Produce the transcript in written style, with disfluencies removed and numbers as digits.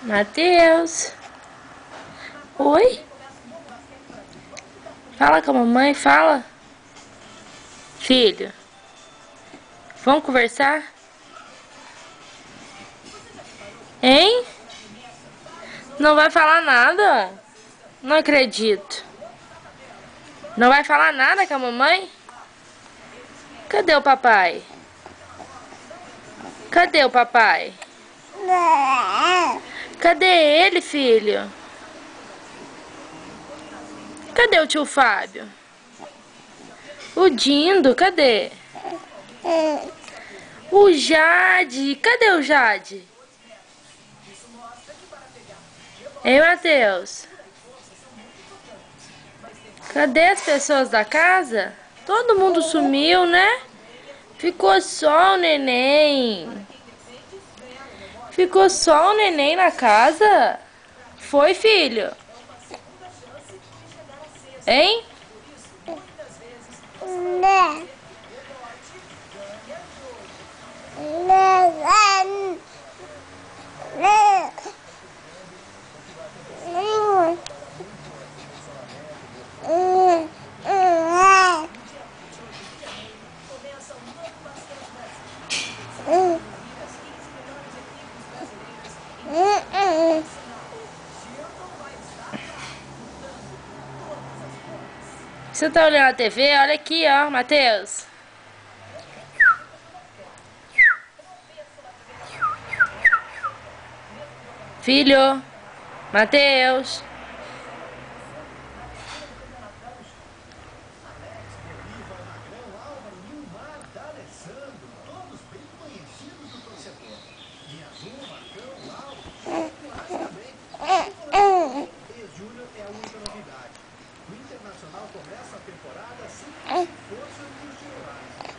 Matheus. Oi? Fala com a mamãe, fala. Filho. Vamos conversar? Hein? Não vai falar nada? Não acredito. Não vai falar nada com a mamãe? Cadê o papai? Cadê o papai? Cadê ele, filho? Cadê o tio Fábio? O Dindo, cadê? O Jade, cadê o Jade? Ei, Matheus? Cadê as pessoas da casa? Todo mundo sumiu, né? Ficou só o neném. Ficou só o neném na casa? Foi, filho? Hein? Você tá olhando a TV? Olha aqui, ó, Matheus. Filho, Matheus. O Internacional começa a temporada sem força nos titulares.